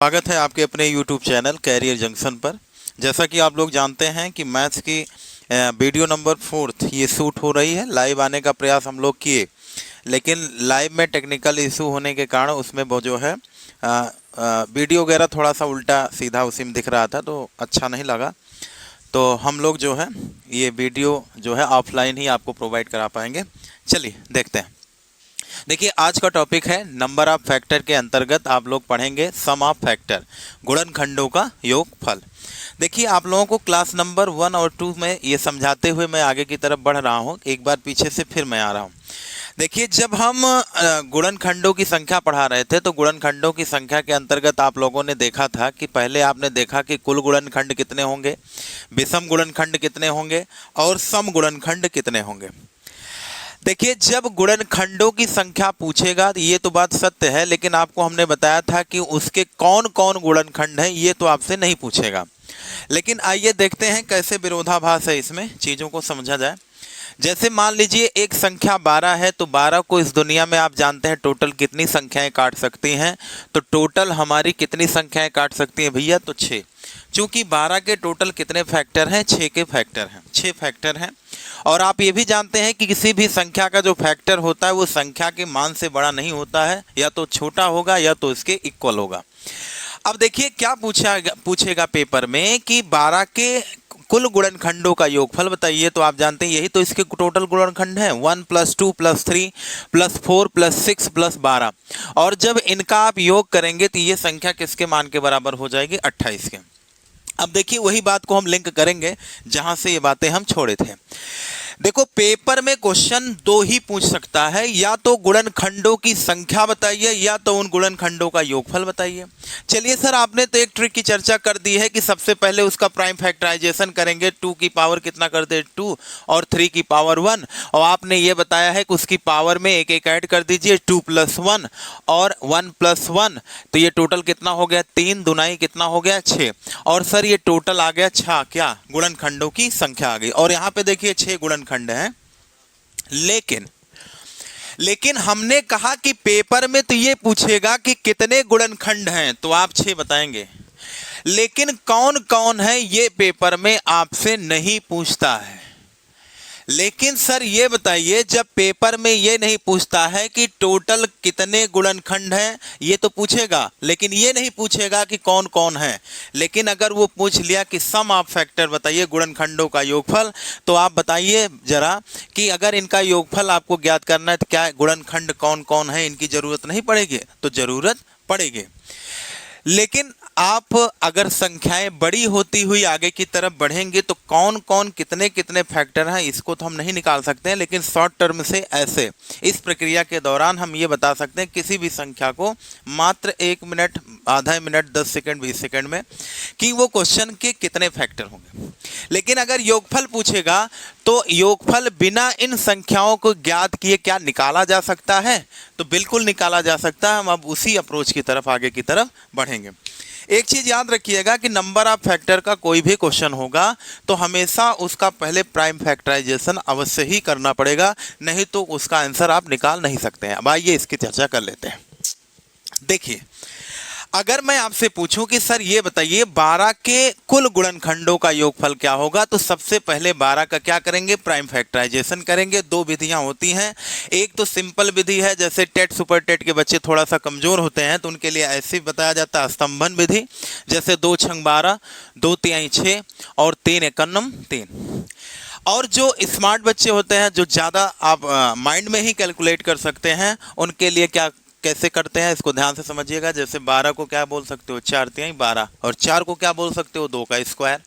स्वागत है आपके अपने YouTube चैनल कैरियर जंक्शन पर। जैसा कि आप लोग जानते हैं कि मैथ्स की वीडियो नंबर 4 ये शूट हो रही है। लाइव आने का प्रयास हम लोग किए, लेकिन लाइव में टेक्निकल इशू होने के कारण उसमें वो जो है वीडियो वगैरह थोड़ा सा उल्टा सीधा उसी में दिख रहा था, तो अच्छा नहीं लगा। तो हम लोग जो है ये वीडियो जो है ऑफलाइन ही आपको प्रोवाइड करा पाएंगे। चलिए देखते हैं। देखिए, आज का टॉपिक है नंबर ऑफ फैक्टर के अंतर्गत आप लोग पढ़ेंगे सम ऑफ फैक्टर, गुणनखंडों का योगफल। देखिए, आप लोगों को क्लास नंबर 1 और 2 में ये समझाते हुए मैं आगे की तरफ बढ़ रहा हूँ। एक बार पीछे से फिर मैं आ रहा हूँ। देखिए, जब हम गुणनखंडों की संख्या पढ़ा रहे थे तो गुणनखंडों की संख्या के अंतर्गत आप लोगों ने देखा था कि पहले आपने देखा कि कुल गुणनखंड कितने होंगे, विषम गुणनखंड कितने होंगे और सम गुणनखंड कितने होंगे। देखिए, जब गुणनखंडों की संख्या पूछेगा तो ये तो बात सत्य है, लेकिन आपको हमने बताया था कि उसके कौन कौन गुणनखंड हैं ये तो आपसे नहीं पूछेगा। लेकिन आइए देखते हैं कैसे विरोधाभास है, इसमें चीज़ों को समझा जाए। जैसे मान लीजिए एक संख्या 12 है, तो 12 को इस दुनिया में आप जानते हैं टोटल कितनी संख्याएं काट सकती हैं। तो टोटल हमारी कितनी संख्याएं काट सकती हैं भैया, तो 6। चूंकि 12 के टोटल कितने फैक्टर हैं, 6 के फैक्टर हैं, 6 फैक्टर हैं। और आप ये भी जानते हैं कि किसी भी संख्या का जो फैक्टर होता है वो संख्या के मान से बड़ा नहीं होता है, या तो छोटा होगा या तो इसके इक्वल होगा। अब देखिए क्या पूछेगा पेपर में कि 12 के कुल गुणनखंडों का योगफल बताइए। तो आप जानते हैं यही तो इसके टोटल गुणनखंड है, 1 + 2 + 3 + 4 + 6 + 12। और जब इनका आप योग करेंगे तो ये संख्या किसके मान के बराबर हो जाएगी, 28 के। अब देखिए वही बात को हम लिंक करेंगे जहां से ये बातें हम छोड़े थे। देखो, पेपर में क्वेश्चन 2 ही पूछ सकता है, या तो गुणनखंडों की संख्या बताइए या तो उन गुणनखंडों का योगफल बताइए। चलिए सर, आपने तो एक ट्रिक की चर्चा कर दी है कि सबसे पहले उसका प्राइम फैक्टराइजेशन करेंगे। 2 की पावर कितना कर दे, 2, और 3 की पावर 1। और आपने ये बताया है कि उसकी पावर में एक एक ऐड कर दीजिए, 2 + 1 और 1 + 1। तो ये टोटल कितना हो गया, 3 दूनाई कितना हो गया, 6। और सर ये टोटल आ गया 6, क्या गुणनखंडों की संख्या आ गई। और यहाँ पे देखिए 6 गुणनखंड हैं। लेकिन हमने कहा कि पेपर में तो ये पूछेगा कि कितने गुणनखंड हैं, तो आप 6 बताएंगे। लेकिन कौन कौन है ये पेपर में आपसे नहीं पूछता है। लेकिन सर ये बताइए, जब पेपर में ये नहीं पूछता है कि टोटल कितने गुणनखंड हैं, ये तो पूछेगा, लेकिन ये नहीं पूछेगा कि कौन कौन है। लेकिन अगर वो पूछ लिया कि सम ऑफ फैक्टर बताइए, गुणनखंडों का योगफल, तो आप बताइए जरा कि अगर इनका योगफल आपको ज्ञात करना है तो क्या गुणनखंड कौन कौन है, इनकी जरूरत नहीं पड़ेगी, तो जरूरत पड़ेगी। लेकिन आप अगर संख्याएं बड़ी होती हुई आगे की तरफ बढ़ेंगे तो कौन कौन कितने कितने फैक्टर हैं इसको तो हम नहीं निकाल सकते हैं। लेकिन शॉर्ट टर्म से ऐसे इस प्रक्रिया के दौरान हम ये बता सकते हैं किसी भी संख्या को मात्र 1 मिनट, आधा मिनट, 10 सेकंड, 20 सेकंड में कि वो क्वेश्चन के कितने फैक्टर होंगे। लेकिन अगर योगफल पूछेगा तो योगफल बिना इन संख्याओं को ज्ञात किए क्या निकाला जा सकता है, तो बिल्कुल निकाला जा सकता है। हम अब उसी अप्रोच की तरफ आगे की तरफ बढ़ेंगे। एक चीज याद रखिएगा कि नंबर ऑफ फैक्टर का कोई भी क्वेश्चन होगा तो हमेशा उसका पहले प्राइम फैक्टराइजेशन अवश्य ही करना पड़ेगा, नहीं तो उसका आंसर आप निकाल नहीं सकते हैं। अब आइए इसकी चर्चा कर लेते हैं। देखिए, अगर मैं आपसे पूछूं कि सर ये बताइए 12 के कुल गुणनखंडों का योगफल क्या होगा, तो सबसे पहले 12 का क्या करेंगे, प्राइम फैक्टराइजेशन करेंगे। 2 विधियां होती हैं। एक तो सिंपल विधि है, जैसे टेट सुपर टेट के बच्चे थोड़ा सा कमजोर होते हैं तो उनके लिए ऐसे बताया जाता है स्तंभन विधि, जैसे 2 × 12, 2 × 6 और 3 × 1 3। और जो स्मार्ट बच्चे होते हैं, जो ज़्यादा आप माइंड में ही कैलकुलेट कर सकते हैं, उनके लिए क्या कैसे करते हैं इसको ध्यान से समझिएगा। जैसे 12 को क्या बोल सकते हो, 4 × 3 = 12, और 4 को क्या बोल सकते हो, 2 का स्क्वायर,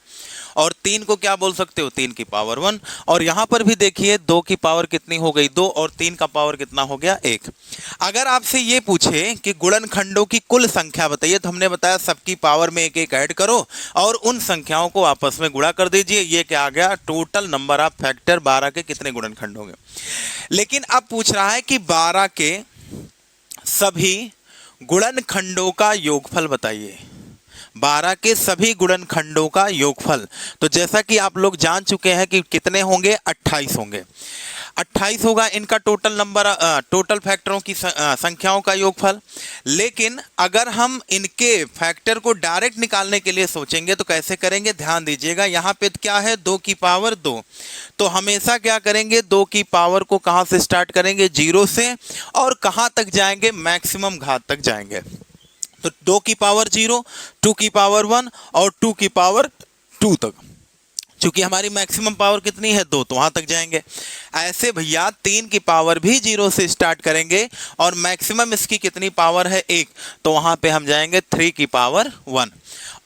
और 3 को क्या बोल सकते हो, 3 की पावर 1। और यहाँ पर भी देखिए 2 की पावर कितनी हो गई, 2, और 3 का पावर कितना हो गया, 1। अगर आपसे ये पूछे कि गुणनखंडों की कुल संख्या बताइए, तो हमने बताया सबकी पावर में एक एक ऐड करो और उन संख्याओं को आपस में गुणा कर दीजिए। ये क्या आ गया, टोटल नंबर ऑफ फैक्टर 12 के कितने गुणनखंड होंगे। लेकिन अब पूछ रहा है कि 12 के सभी गुणनखंडों का योगफल बताइए। 12 के सभी गुणनखंडों का योगफल, तो जैसा कि आप लोग जान चुके हैं कि कितने होंगे, 28 होंगे। 28 होगा इनका टोटल नंबर, टोटल फैक्टरों की संख्याओं का योगफल। लेकिन अगर हम इनके फैक्टर को डायरेक्ट निकालने के लिए सोचेंगे तो कैसे करेंगे, ध्यान दीजिएगा। यहाँ पे क्या है, 2 की पावर 2, तो हमेशा क्या करेंगे, 2 की पावर को कहाँ से स्टार्ट करेंगे, 0 से, और कहाँ तक जाएंगे, मैक्सिमम घात तक जाएंगे। तो 2 की पावर 0, 2 की पावर 1 और 2 की पावर 2 तक। चूंकि हमारी मैक्सिमम पावर कितनी है, 2, तो वहां तक जाएंगे। ऐसे भैया 3 की पावर भी 0 से स्टार्ट करेंगे और मैक्सिमम इसकी कितनी पावर है, 1, तो वहां पे हम जाएंगे 3 की पावर 1।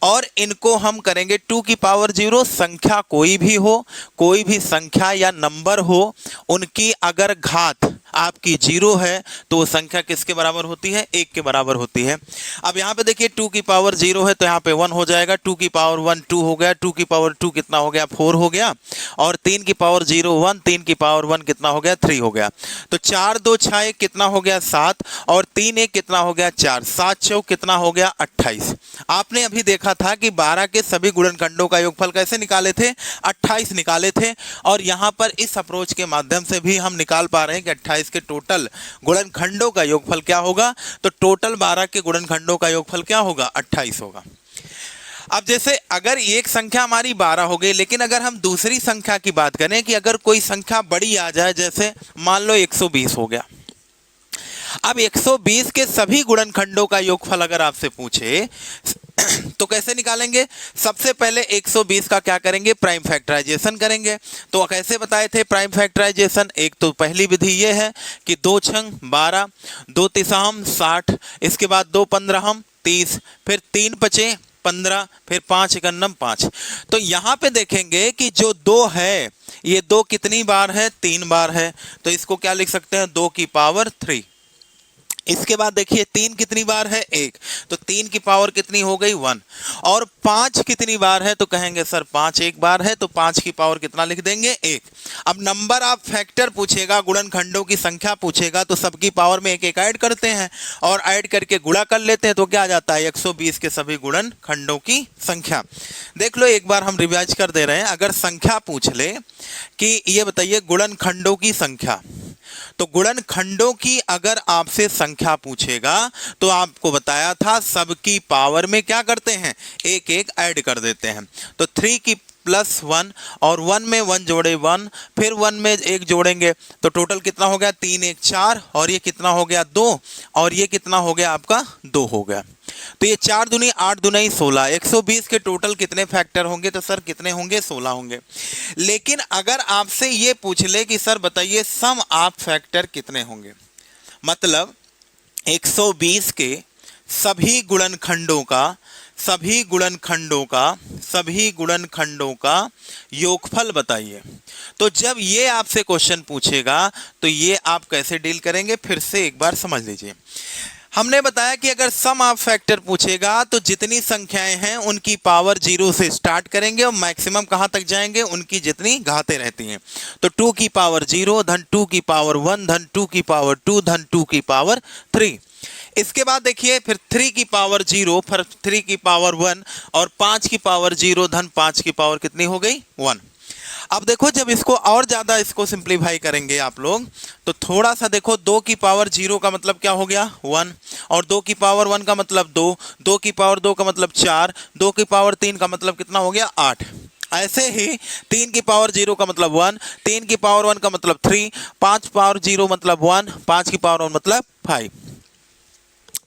और इनको हम करेंगे 2 की पावर 0, संख्या कोई भी हो, कोई भी संख्या या नंबर हो, उनकी अगर घात आपकी 0 है तो वो संख्या किसके बराबर होती है, 1 के बराबर होती है। अब यहाँ पे देखिए 2 की पावर 0 है तो यहाँ पे 1 हो जाएगा, 2 की पावर 1 2 हो गया, 2 की पावर 2 कितना हो गया, 4 हो गया, और 3 की पावर 0 1, 3 की पावर 1 कितना हो गया, 3 हो गया। तो 4 2 6 1 कितना हो गया, 7, और 3 1 कितना हो गया, 4, 7 चौक कितना हो गया, 28। आपने अभी देखा था कि 12 के सभी गुणनखंडों का योगफल कैसे निकाले थे, 28 निकाले थे, और यहाँ पर इस अप्रोच के माध्यम से भी हम निकाल पा रहे हैं कि 28 के टोटल गुणनखंडों का योगफल क्या होगा। तो टोटल 12 के गुणनखंडों का योगफल क्या होगा, 28 होगा। अब जैसे अगर एक संख्या हमारी 12 हो गई, लेकिन अगर हम दूसरी संख्या की बात करें कि अगर कोई संख्या बड़ी आ जाए, जैसे मान लो 120 हो गया। अब 120 के सभी गुणनखंडों का योगफल अगर आपसे पूछे तो कैसे निकालेंगे, सबसे पहले 120 का क्या करेंगे, प्राइम फैक्टराइजेशन करेंगे। तो कैसे बताए थे प्राइम फैक्टराइजेशन, एक तो पहली विधि ये है कि 2 छंग 12, 2 तिसाम 60, इसके बाद 2 पंद्रहम 30, फिर 3 पचे 15, फिर 5 एकन्नम 5। तो यहाँ पे देखेंगे कि जो 2 है, ये 2 कितनी बार है, 3 बार है, तो इसको क्या लिख सकते हैं, 2 की पावर 3। इसके बाद देखिए 3 कितनी बार है, 1, तो 3 की पावर कितनी हो गई, 1। और 5 कितनी बार है, तो कहेंगे सर 5 एक बार है, तो 5 की पावर कितना लिख देंगे, 1। अब नंबर ऑफ फैक्टर पूछेगा, गुणनखंडों की संख्या पूछेगा, तो सबकी पावर में 1 1 ऐड करते हैं और ऐड करके गुणा कर लेते हैं, तो क्या आ जाता है, 120 के सभी गुणनखंडों की संख्या। देख लो एक बार हम रिवाइज कर दे रहे हैं। अगर संख्या पूछ ले कि ये बताइए गुणनखंडों की संख्या, तो गुणनखंडों की अगर आपसे संख्या पूछेगा तो आपको बताया था सबकी पावर में क्या करते हैं, 1 1 ऐड कर देते हैं। तो 3 की प्लस 1 और 1 में 1 जोड़े 1, फिर 1 में 1 जोड़ेंगे तो टोटल कितना हो गया, 3 1 4, और ये कितना हो गया 2, और ये कितना हो गया आपका 2 हो गया। तो ये 4 दूनी 8 दूनी 16, 120 के टोटल कितने फैक्टर होंगे, तो सर कितने होंगे, 16 होंगे। लेकिन अगर आपसे ये पूछ ले कि सर बताइए सम ऑफ फैक्टर कितने होंगे, मतलब 120 के सभी गुणनखंडों का योगफल बताइए। तो जब ये आपसे क्वेश्चन पूछेगा तो ये आप कैसे डील करेंगे, फिर से एक बार समझ लीजिए। हमने बताया कि अगर सम ऑफ फैक्टर पूछेगा तो जितनी संख्याएं हैं उनकी पावर 0 से स्टार्ट करेंगे और मैक्सिमम कहां तक जाएंगे, उनकी जितनी घातें रहती हैं। तो 2 की पावर 0, धन 2 की पावर 1, धन 2 की पावर 2, धन 2 की पावर 3। इसके बाद देखिए फिर 3 की पावर 0, फिर 3 की पावर 1 और 5 की पावर 0, धन 5 की पावर कितनी हो गई, 1। अब देखो जब इसको और ज्यादा इसको सिंप्लीफाई करेंगे आप लोग तो थोड़ा सा देखो, 2 की पावर 0 का मतलब क्या हो गया, 1, और 2 की पावर 1 का मतलब 2, 2 की पावर 2 का मतलब 4, 2 की पावर 3 का मतलब कितना हो गया, 8। ऐसे ही 3 की पावर 0 का मतलब 1, 3 की पावर 1 का मतलब 3, 5 पावर 0 मतलब 1, 5 की पावर 1 मतलब 5।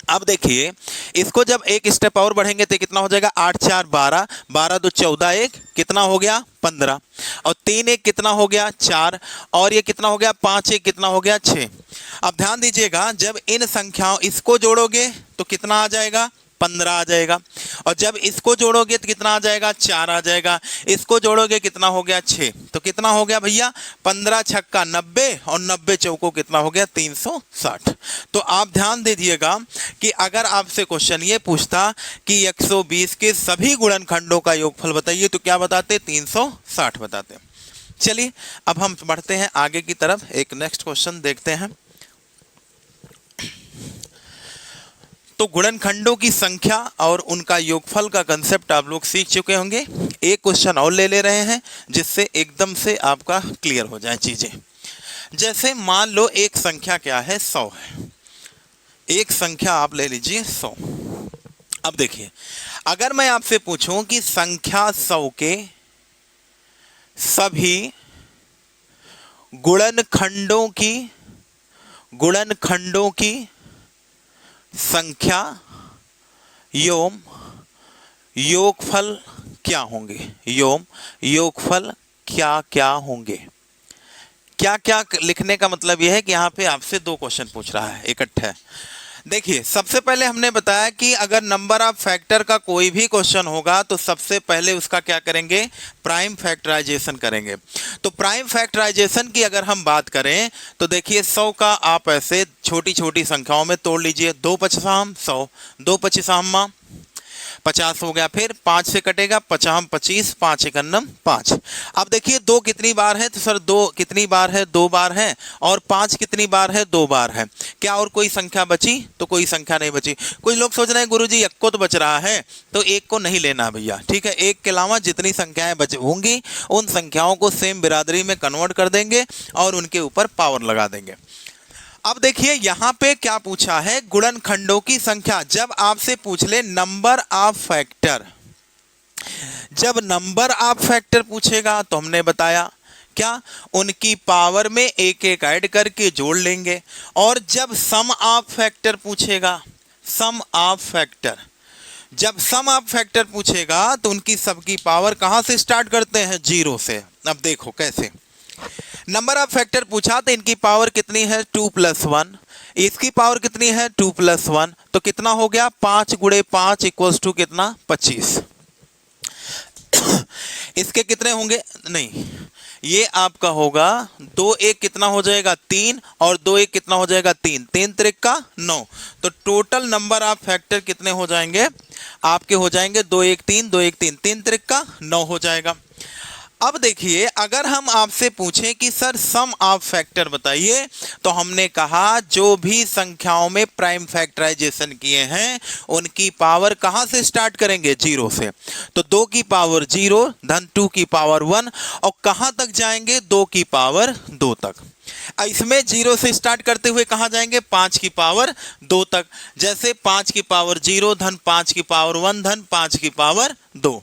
अब देखिए इसको जब एक स्टेप और बढ़ेंगे तो कितना हो जाएगा, 8 4 12, 12 2 14, 1 कितना हो गया 15, और 3 1 कितना हो गया 4, और ये कितना हो गया 5 1 कितना हो गया 6। अब ध्यान दीजिएगा जब इन संख्याओं इसको जोड़ोगे तो कितना आ जाएगा, 15 आ जाएगा, और जब इसको जोड़ोगे तो कितना आ जाएगा, 4 आ जाएगा, इसको जोड़ोगे कितना हो गया 6, तो कितना हो गया भैया 15 छक्का 90 और 90 चौको कितना हो गया 360। तो आप ध्यान दीजिएगा कि अगर आपसे क्वेश्चन ये पूछता कि 120 के सभी गुणनखंडों का योगफल बताइए तो क्या बताते, 360 बताते। चलिए अब हम बढ़ते हैं आगे की तरफ, एक नेक्स्ट क्वेश्चन देखते हैं। तो गुणनखंडों की संख्या और उनका योगफल का कंसेप्ट आप लोग सीख चुके होंगे। एक क्वेश्चन और ले रहे हैं जिससे एकदम से आपका क्लियर हो जाए चीजें। जैसे मान लो एक संख्या क्या है, 100 है। एक संख्या आप ले लीजिए 100। अब देखिए, अगर मैं आपसे पूछूं कि संख्या 100 के सभी गुणनखंडों की संख्या योम योगफल क्या होंगे, योगफल क्या क्या होंगे। क्या क्या लिखने का मतलब यह है कि यहाँ पे आपसे दो क्वेश्चन पूछ रहा है इकट्ठे। देखिए, सबसे पहले हमने बताया कि अगर नंबर ऑफ फैक्टर का कोई भी क्वेश्चन होगा तो सबसे पहले उसका क्या करेंगे, प्राइम फैक्टराइजेशन करेंगे। तो प्राइम फैक्टराइजेशन की अगर हम बात करें तो देखिए, 100 का आप ऐसे छोटी छोटी संख्याओं में तोड़ लीजिए। 2 पचाम 100, 2 पचाम 50 हो गया, फिर 5 से कटेगा 50 25, 5 एकन्नम 5। अब देखिए 2 कितनी बार है, तो सर 2 कितनी बार है, 2 बार है, और 5 कितनी बार है, 2 बार है। क्या और कोई संख्या बची, तो कोई संख्या नहीं बची। कुछ लोग सोच रहे हैं गुरुजी एक को तो बच रहा है, तो एक को नहीं लेना भैया, ठीक है। एक के अलावा जितनी संख्याएं बच होंगी उन संख्याओं को सेम बिरादरी में कन्वर्ट कर देंगे और उनके ऊपर पावर लगा देंगे। अब देखिए यहां पे क्या पूछा है, गुणनखंडों की संख्या। जब आपसे पूछ ले नंबर ऑफ फैक्टर, जब नंबर ऑफ फैक्टर पूछेगा तो हमने बताया क्या, उनकी पावर में एक एक ऐड करके जोड़ लेंगे। और जब सम ऑफ फैक्टर पूछेगा, सम ऑफ फैक्टर, जब सम ऑफ फैक्टर पूछेगा तो उनकी सबकी पावर कहां से स्टार्ट करते हैं, 0 से। अब देखो कैसे, नंबर ऑफ फैक्टर पूछा तो इनकी पावर कितनी है, 2 + 1, इसकी पावर कितनी है, 2 + 1, तो कितना हो गया, 5 × 5 = कितना, 25। इसके कितने होंगे, नहीं, ये आपका होगा 2 1 कितना हो जाएगा, 3, और 2 1 कितना हो जाएगा, 3, 3 त्रिक का 9। तो टोटल नंबर ऑफ फैक्टर कितने हो जाएंगे आपके, हो जाएंगे 2 1 3, 2 1 3, 3 त्रिक का 9 हो जाएगा। अब देखिए, अगर हम आपसे पूछें कि सर सम ऑफ फैक्टर बताइए, तो हमने कहा जो भी संख्याओं में प्राइम फैक्टराइजेशन किए हैं उनकी पावर कहां से स्टार्ट करेंगे, 0 से। तो 2 की पावर 0 धन 2 की पावर 1, और कहां तक जाएंगे, 2 की पावर 2 तक। इसमें 0 से स्टार्ट करते हुए कहां जाएंगे, 5 की पावर 2 तक। जैसे 5 की पावर 0 धन 5 की पावर 1 धन 5 की पावर 2।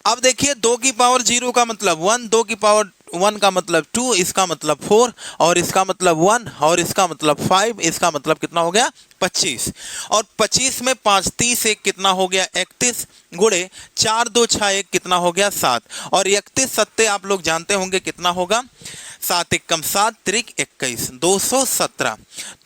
अब देखिए 2 की पावर 0 का मतलब 1, 2 की पावर 1 का मतलब 2, इसका मतलब 4, और इसका मतलब 1, और इसका मतलब 5, इसका मतलब कितना हो गया, 25। और 25 में 5 30, 1 कितना हो गया, 31, गुणे 4 2 6 1 कितना हो गया, 7, और 31 सत्ते आप लोग जानते होंगे कितना होगा, 7 एकम 7 त्रिक 21, 217।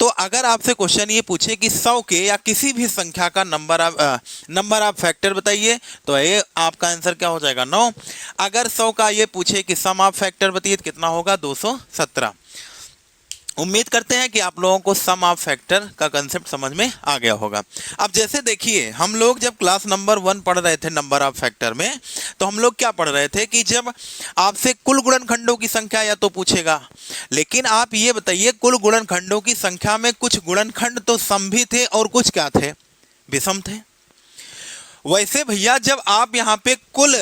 तो अगर आपसे क्वेश्चन ये पूछे कि 100 के या किसी भी संख्या का नंबर ऑफ फैक्टर बताइए, तो ये आपका आंसर क्या हो जाएगा, 9। अगर 100 का ये पूछे कि सम ऑफ फैक्टर बताइए तो कितना होगा, 217। उम्मीद करते हैं कि आप लोगों को सम ऑफ फैक्टर का कंसेप्ट समझ में आ गया होगा। अब जैसे देखिए, हम लोग जब क्लास नंबर 1 पढ़ रहे थे नंबर ऑफ फैक्टर में, तो हम लोग क्या पढ़ रहे थे कि जब आपसे कुल गुणनखंडों की संख्या या तो पूछेगा, लेकिन आप ये बताइए कुल गुणनखंडों की संख्या में कुछ गुणनखंड तो सम भी थे और कुछ क्या थे, विषम थे। वैसे भैया जब आप यहाँ पे कुल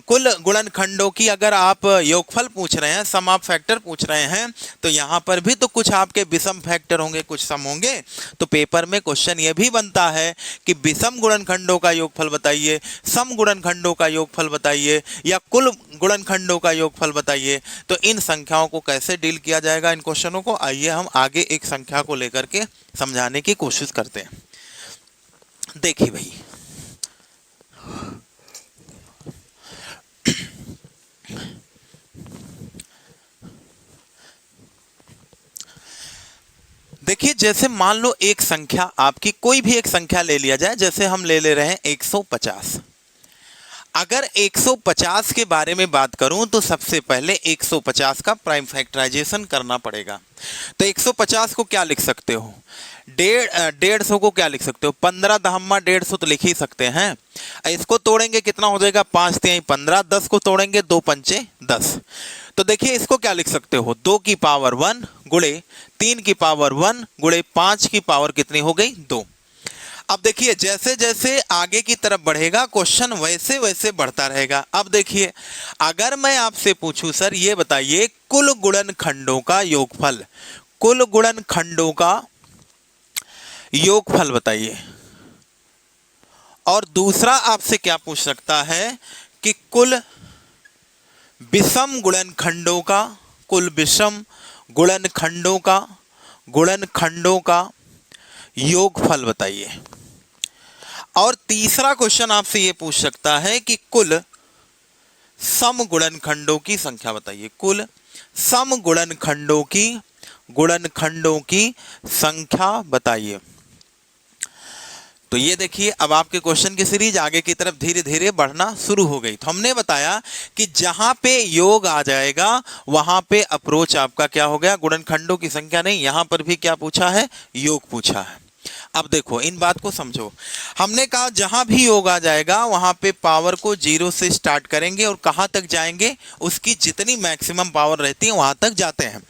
गुणनखंडों की अगर आप योगफल पूछ रहे हैं, सम ऑफ फैक्टर पूछ रहे हैं, तो यहाँ पर भी तो कुछ आपके विषम फैक्टर होंगे, कुछ सम होंगे। तो पेपर में क्वेश्चन ये भी बनता है कि विषम गुणनखंडों का योगफल बताइए, सम गुणनखंडों का योगफल बताइए, या कुल गुणनखंडों का योगफल बताइए। तो इन संख्याओं को कैसे डील किया जाएगा, इन क्वेश्चनों को, आइए हम आगे एक संख्या को लेकर के समझाने की कोशिश करते हैं। देखिए भाई, देखिए जैसे मान लो एक संख्या आपकी, कोई भी एक संख्या ले लिया जाए, जैसे हम ले रहे हैं 150। अगर 150 के बारे में बात करूं तो सबसे पहले 150 का प्राइम फैक्टराइजेशन करना पड़ेगा। तो 150 को क्या लिख सकते हो, 150 को क्या लिख सकते हो, 15 दहम्मा 150 तो लिख ही सकते हैं। इसको तोड़ेंगे कितना हो जाएगा, 5 3 15, 10 को तोड़ेंगे 2 पंचे 10। तो देखिए इसको क्या लिख सकते हो, 2 की पावर 1 गुणे 3 की पावर 1 गुणे 5 की पावर कितनी हो गई, 2। अब देखिए जैसे जैसे आगे की तरफ बढ़ेगा क्वेश्चन वैसे वैसे बढ़ता रहेगा। अब देखिए अगर मैं आपसे पूछूं सर ये बताइए कुल गुणनखंडों का योगफल, कुल गुणनखंडों का योगफल बताइए। और दूसरा आपसे क्या पूछ सकता है कि कुल विषम गुणनखंडों का, कुल विषम गुणनखंडों का योगफल बताइए। और तीसरा क्वेश्चन आपसे यह पूछ सकता है कि कुल सम गुणनखंडों की संख्या बताइए, कुल सम गुणनखंडों की संख्या बताइए। तो ये देखिए अब आपके क्वेश्चन की सीरीज आगे की तरफ धीरे धीरे बढ़ना शुरू हो गई। तो हमने बताया कि जहां पे योग आ जाएगा वहां पे अप्रोच आपका क्या हो गया, गुणनखंडों की संख्या नहीं, यहां पर भी क्या पूछा है, योग पूछा है। अब देखो इन बात को समझो, हमने कहा जहां भी योग आ जाएगा वहां पे पावर को 0 से स्टार्ट करेंगे और कहां तक जाएंगे, उसकी जितनी मैक्सिमम पावर रहती है वहां तक जाते हैं।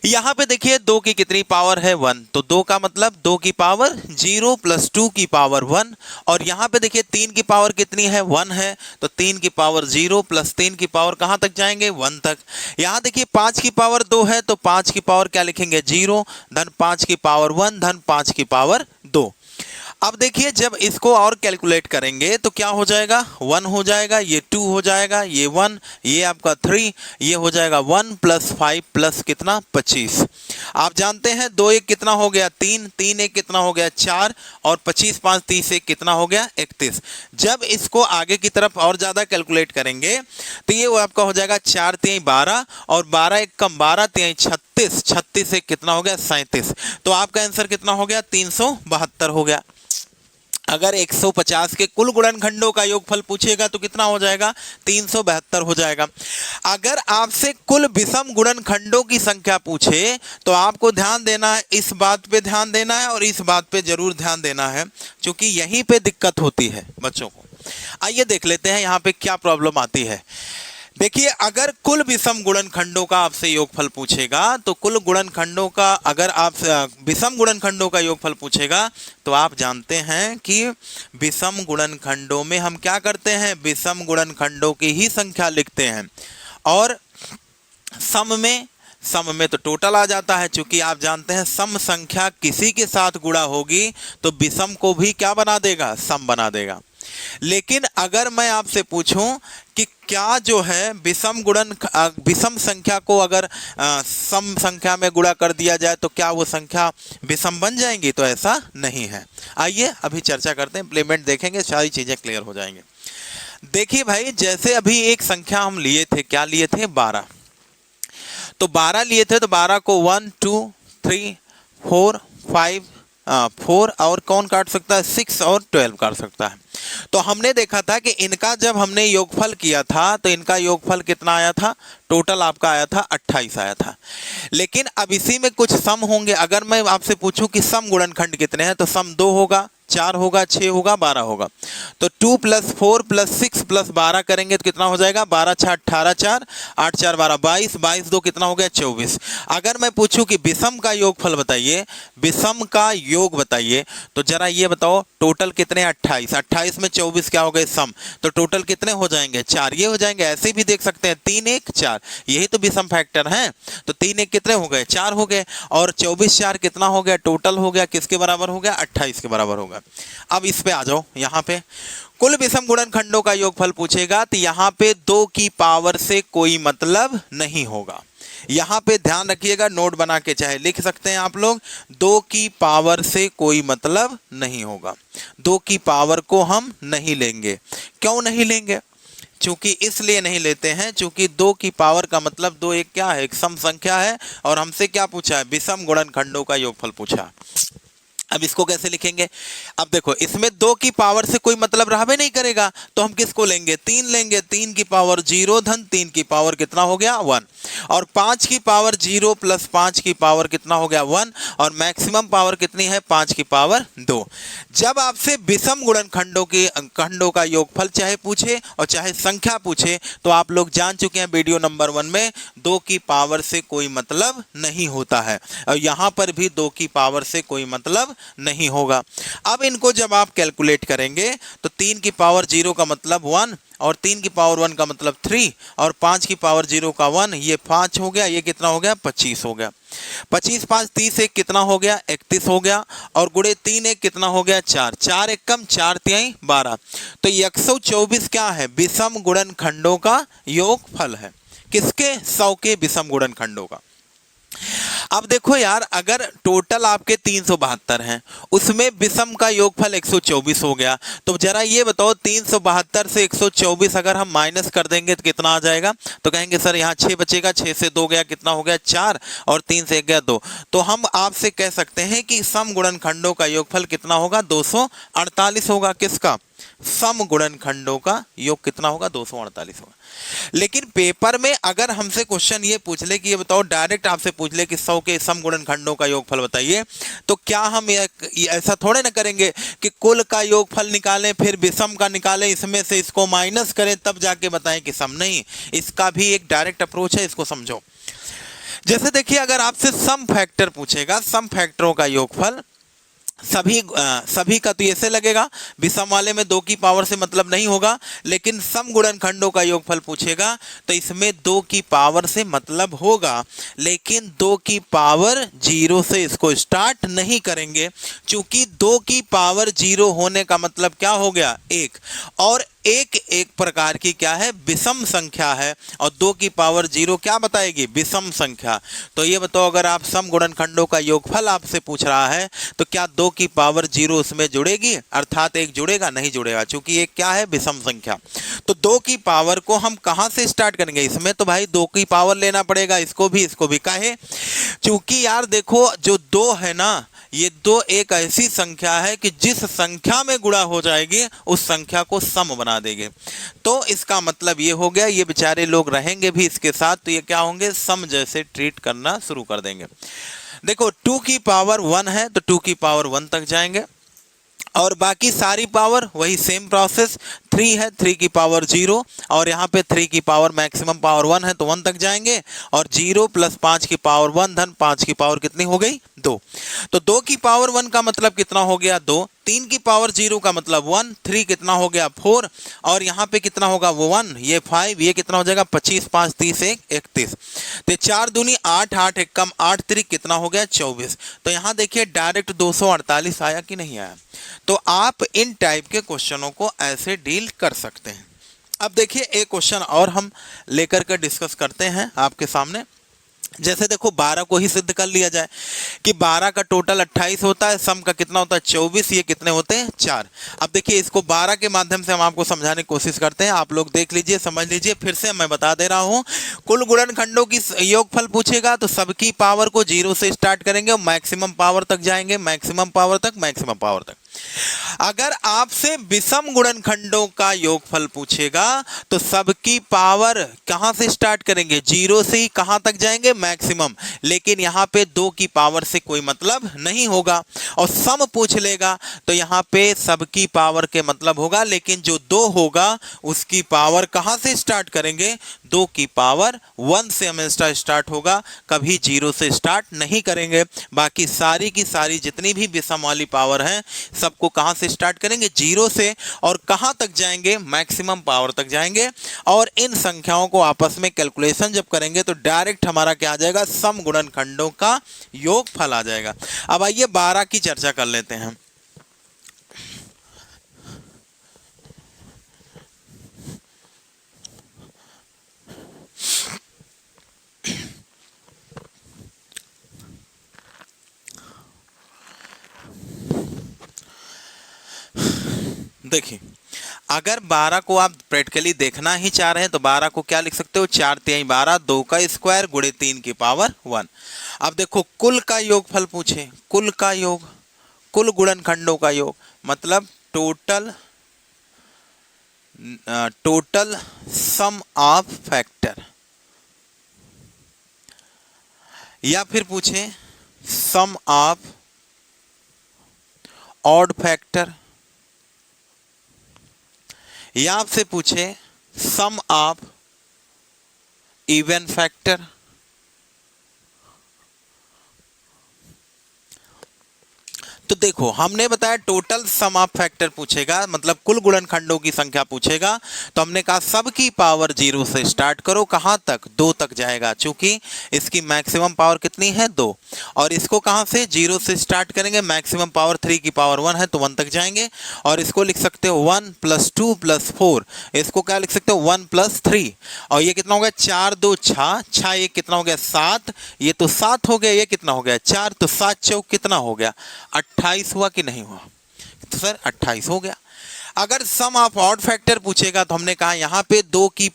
यहां पे देखिए 2 की कितनी पावर है 1, तो 2 का मतलब 2 की पावर 0 प्लस 2 की पावर 1। और यहां पे देखिए 3 की पावर कितनी है 1 है, तो 3 की पावर 0 प्लस 3 की पावर कहां तक जाएंगे 1 तक। यहां देखिए 5 की पावर 2 है, तो 5 की पावर क्या लिखेंगे 0 धन 5 की पावर 1 धन 5 की पावर 2। अब देखिए जब इसको और कैलकुलेट करेंगे तो क्या हो जाएगा 1 हो जाएगा, ये 2 हो जाएगा, ये 1, ये आपका 3, ये हो जाएगा 1 प्लस 5 प्लस कितना 25। आप जानते हैं 2 1 कितना हो गया 3, 3 1 कितना हो गया 4 और 25 5 30 1 कितना हो गया 31। जब इसको आगे की तरफ और ज्यादा कैलकुलेट करेंगे तो ये वो आपका हो जाएगा 4 3 12 और 12 1 कम 12 3 36, 36 1 कितना हो गया 37। तो आपका आंसर कितना हो गया 372 हो गया। अगर 150 के कुल गुणनखंडों का योगफल पूछेगा तो कितना हो जाएगा 372 हो जाएगा। अगर आपसे कुल विषम गुणनखंडों की संख्या पूछे तो आपको ध्यान देना है, इस बात पे ध्यान देना है और इस बात पे जरूर ध्यान देना है, क्योंकि यहीं पे दिक्कत होती है बच्चों को। आइए देख लेते हैं यहाँ पे क्या प्रॉब्लम आती है। देखिए अगर कुल विषम गुणनखंडों का आपसे योगफल पूछेगा तो कुल गुणनखंडों का, अगर आप विषम गुणनखंडों का योगफल पूछेगा तो आप जानते हैं कि विषम गुणनखंडों में हम क्या करते हैं, विषम गुणनखंडों की ही संख्या लिखते हैं। और सम में तो टोटल आ जाता है, क्योंकि आप जानते हैं सम संख्या किसी के साथ गुणा होगी तो विषम को भी क्या बना देगा, सम बना देगा। लेकिन अगर मैं आपसे पूछूं कि क्या जो है विषम संख्या को अगर सम संख्या में गुणा कर दिया जाए तो क्या वो संख्या विषम बन जाएंगी, तो ऐसा नहीं है। आइए अभी चर्चा करते हैं, इम्प्लीमेंट देखेंगे, सारी चीजें क्लियर हो जाएंगे। देखिए भाई जैसे अभी एक संख्या हम लिए थे, क्या लिए थे 12, तो 12 लिए थे, तो 12 को 1 2 3 4 5 4 और कौन काट सकता है 6 और 12 काट सकता है। तो हमने देखा था कि इनका जब हमने योगफल किया था तो इनका योगफल कितना आया था, टोटल आपका आया था 28 आया था। लेकिन अब इसी में कुछ सम होंगे। अगर मैं आपसे पूछूं कि सम गुणनखंड कितने हैं तो सम 2 होगा, 4 होगा, 6 होगा, 12 होगा। तो 2 प्लस 4 प्लस 6 प्लस 12 करेंगे तो कितना हो जाएगा 12 6 18 4 8 4 12 22 22 2 कितना हो गया 24। अगर मैं पूछूं कि विषम का योगफल बताइए, विषम का योग बताइए, तो जरा ये बताओ टोटल कितने 28, 28 में 24 क्या हो गए सम, तो टोटल कितने हो जाएंगे 4, ये हो जाएंगे। ऐसे भी देख सकते हैं 3 1 4, यही तो विषम फैक्टर है। तो 3 1 कितने हो गए 4 हो गए और 24 4 कितना हो गया, टोटल हो गया किसके बराबर हो गया 28 के बराबर होगा। अब इस पे आ जाओ, यहाँ पे कुल विषम गुणनखंडों का योगफल पूछेगा तो यहाँ पे 2 की पावर से कोई मतलब नहीं होगा। यहाँ पे ध्यान रखिएगा, नोट बना के चाहे लिख सकते हैं आप लोग, 2 की पावर से कोई मतलब नहीं होगा। 2 की पावर को हम नहीं लेंगे। क्यों नहीं लेंगे, चूंकि इसलिए नहीं लेते हैं चूंकि 2 की पावर का मतलब 2 एक क्या है, एक सम संख्या है और हमसे क्या पूछा है, विषम गुणनखंडों का योगफल पूछा। अब इसको कैसे लिखेंगे, अब देखो इसमें 2 की पावर से कोई मतलब रहबे नहीं करेगा, तो हम किसको लेंगे 3 लेंगे। 3 की पावर 0 धन 3 की पावर कितना हो गया 1 और 5 की पावर 0 प्लस 5 की पावर कितना हो गया 1 और मैक्सिमम पावर कितनी है 5 की पावर 2। जब आपसे विषम गुणनखंडों का योगफल चाहे पूछे और चाहे संख्या पूछे तो आप लोग जान चुके हैं वीडियो नंबर 1 में 2 की पावर से कोई मतलब नहीं होता है और यहाँ पर भी 2 की पावर से कोई मतलब नहीं होगा। अब इनको जब आप कैलकुलेट करेंगे तो 3 की पावर 0 का मतलब 1 और 3 की पावर 1 का मतलब 3 और 5 की पावर 0 का 1, ये 5 हो गया, ये कितना हो गया 25 हो गया। 25 5 30 एक कितना हो गया 31 हो गया और गुणे 3 एक कितना हो गया 4, 4 एक कम 4 तिहाई 12। तो 124 क्या है विषम गुणनखंडों का योगफल है। किसके 100 के विषम गुणनखंडों का। अब देखो यार, अगर टोटल आपके 372 हैं उसमें विषम का योगफल 124 हो गया, तो जरा ये बताओ 372 से 124 अगर हम माइनस कर देंगे तो कितना आ जाएगा। तो कहेंगे सर यहाँ 6 बचेगा, 6 से 2 गया कितना हो गया 4 और 3 से 1 गया 2। तो हम आपसे कह सकते हैं कि सम गुणनखंडों का योगफल कितना होगा 248 होगा। किसका सम गुणनखंडों का योग कितना होगा 248 होगा। लेकिन पेपर में अगर हमसे क्वेश्चन ये पूछ ले कि ये बताओ, डायरेक्ट आपसे पूछ ले कि 100 के सम गुणनखंडों का योगफल बताइए, तो क्या हम ऐसा थोड़े ना करेंगे कि कुल का योगफल निकालें फिर विषम का निकालें, इसमें से इसको माइनस करें तब जाके बताएं कि सम। नहीं, इसका भी एक डायरेक्ट अप्रोच है, इसको समझो। जैसे देखिए, अगर आपसे सम फैक्टर पूछेगा, सम फैक्टरों का योगफल सभी का तो ऐसे लगेगा, विषम वाले में 2 की पावर से मतलब नहीं होगा, लेकिन सम गुणनखंडों का योगफल पूछेगा तो इसमें 2 की पावर से मतलब होगा, लेकिन 2 की पावर 0 से इसको स्टार्ट नहीं करेंगे, क्योंकि 2 की पावर 0 होने का मतलब क्या हो गया 1, और एक प्रकार की क्या है विषम संख्या है, और 2 की पावर 0 क्या बताएगी विषम संख्या। तो ये बताओ, अगर आप सम गुणनखंडों का योगफल आपसे पूछ रहा है तो क्या 2 की पावर 0 उसमें जुड़ेगी, अर्थात 1 जुड़ेगा, नहीं जुड़ेगा, क्योंकि एक क्या है विषम संख्या। तो 2 की पावर को हम कहां से स्टार्ट करेंगे, इसमें तो भाई 2 की पावर लेना पड़ेगा, इसको भी काहे, क्योंकि यार देखो जो 2 है ना, ये 2 एक ऐसी संख्या है कि जिस संख्या में गुणा हो जाएगी उस संख्या को सम बना देंगे। तो इसका मतलब ये हो गया, ये बेचारे लोग रहेंगे भी इसके साथ, तो ये क्या होंगे सम जैसे ट्रीट करना शुरू कर देंगे। देखो 2 की पावर 1 है तो 2 की पावर 1 तक जाएंगे, और बाकी सारी पावर वही सेम प्रोसेस। 3 है, 3 की पावर 0, और यहाँ पे 3 की पावर मैक्सिमम पावर 1 है तो 1 तक जाएंगे, और 0 प्लस 5 की पावर 1 धन 5 की पावर कितनी हो गई 2। तो 2 की पावर 1 का मतलब कितना हो गया 2, 3 की पावर 0 का मतलब 1, 3 कितना हो गया 4, और यहाँ पे कितना होगा वो 1, ये 5, ये कितना हो जाएगा 25 5 30 1 31। तो 4 दूनी 8, 8 एक कम 8 3 कितना हो गया 24। तो यहाँ देखिए डायरेक्ट 248 आया कि नहीं आया। तो आप इन टाइप के क्वेश्चनों को ऐसे डील कर सकते हैं। अब देखिए एक क्वेश्चन और हम लेकर के डिस्कस करते हैं आपके सामने। जैसे देखो 12 को ही सिद्ध कर लिया जाए कि 12 का टोटल 28 होता है, सम का कितना होता है 24, ये कितने होते हैं 4। अब देखिए इसको 12 के माध्यम से हम आपको समझाने की कोशिश करते हैं, आप लोग देख लीजिए समझ लीजिए। फिर से मैं बता दे रहा हूं, कुल गुणनखंडों की योगफल पूछेगा तो सबकी पावर को 0 से स्टार्ट करेंगे और मैक्सिमम पावर तक जाएंगे, मैक्सिमम पावर तक। अगर आपसे विषम गुणनखंडों का योगफल पूछेगा तो सबकी पावर कहां से स्टार्ट करेंगे 0 से ही कहां तक जाएंगे मैक्सिमम, लेकिन यहां पे 2 की पावर से कोई मतलब नहीं होगा। और सम पूछ लेगा तो यहां पे सबकी पावर के मतलब होगा, लेकिन जो 2 होगा उसकी पावर कहां से स्टार्ट करेंगे 2 की पावर 1 से हमेशा स्टार्ट होगा, कभी 0 से स्टार्ट नहीं करेंगे। बाकी सारी की सारी जितनी भी विषम वाली पावर है सबको कहां से स्टार्ट करेंगे 0 से, और कहां तक जाएंगे मैक्सिमम पावर तक जाएंगे। और इन संख्याओं को आपस में कैलकुलेशन जब करेंगे तो डायरेक्ट हमारा क्या आ जाएगा सम गुणनखंडों का योगफल आ जाएगा। अब आइए 12 की चर्चा कर लेते हैं। देखिए अगर 12 को आप प्रैक्टिकली देखना ही चाह रहे हैं तो 12 को क्या लिख सकते हो 4 तिहाई 12, 2 का स्क्वायर गुणे 3 की पावर 1। अब देखो कुल का योगफल पूछे, कुल का योग, कुल गुणनखंडों का योग मतलब टोटल सम ऑफ फैक्टर, या फिर पूछे सम ऑफ ऑड फैक्टर, या आपसे पूछे सम ऑफ इवन फैक्टर। तो देखो हमने बताया टोटल सम ऑफ फैक्टर पूछेगा, मतलब कुल गुणनखंडों की संख्या पूछेगा, तो हमने कहा सब की पावर 0 से स्टार्ट करो, कहाँ तक, 2 तक जाएगा, चूंकि इसकी मैक्सिमम पावर कितनी है 2, और इसको कहाँ से 0 से स्टार्ट करेंगे, मैक्सिमम पावर 3 की पावर 1 है तो 1 तक जाएंगे, और इसको लिख सकते हो 1 + 2 + 4, इसको क्या लिख सकते हो 1 + 3, और ये कितना हो गया 4 2 6, ये कितना हो गया 7, ये तो 7 हो गया, ये कितना हो गया 4, तो 7 चौक कितना हो गया 28 हुआ कि नहीं हुआ, तो सर 28 हो गया। अगर सम ऑफ ऑड फैक्टर पूछेगा तो हमने कहा यहां पे 2 की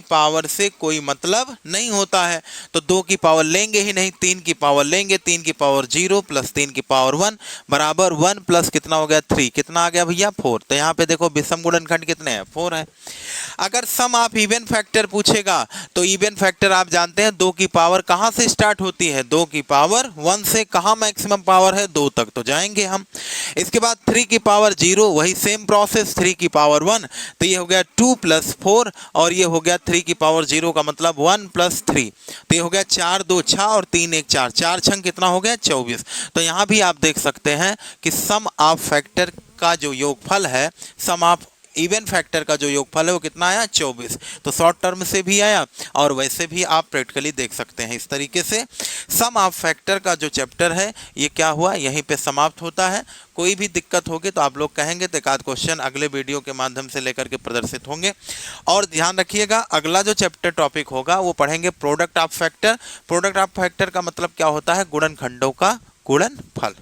पावर से कोई मतलब नहीं होता है, तो 2 की पावर लेंगे ही नहीं, 3 की पावर लेंगे, 3 की पावर 0 + 3 की पावर 1 बराबर 1 प्लस कितना हो गया 3, कितना आ गया भैया 4, तो यहाँ पे देखो विषम गुणनखंड कितने हैं 4 है। अगर सम ऑफ इवन फैक्टर पूछेगा तो इवन फैक्टर आप जानते हैं 2 की पावर कहां से स्टार्ट होती है, 2 की पावर 1 से, कहां मैक्सिमम पावर है 2 तक, तो जाएंगे हम। इसके बाद 3 की पावर 0, वही सेम प्रोसेस, 3 की पावर 1, तो ये हो गया 2 + 4, और ये हो गया 3 की पावर 0 का मतलब 1 + 3, तो ये हो गया 4 2 6 और 3 1 4, 4 छंग कितना हो गया 24। तो यहां भी आप देख सकते हैं कि सम ऑफ फैक्टर का जो योगफल है, सम ऑफ इवन फैक्टर का जो योगफल है वो कितना आया 24, तो शॉर्ट टर्म से भी आया और वैसे भी आप प्रैक्टिकली देख सकते हैं। इस तरीके से सम ऑफ फैक्टर का जो चैप्टर है ये क्या हुआ, यहीं पे समाप्त होता है। कोई भी दिक्कत होगी तो आप लोग कहेंगे तो एक आध क्वेश्चन अगले वीडियो के माध्यम से लेकर के प्रदर्शित होंगे। और ध्यान रखिएगा अगला जो चैप्टर टॉपिक होगा वो पढ़ेंगे product of factor. Product of factor का मतलब क्या होता है, गुणनखंडों का गुणनफल।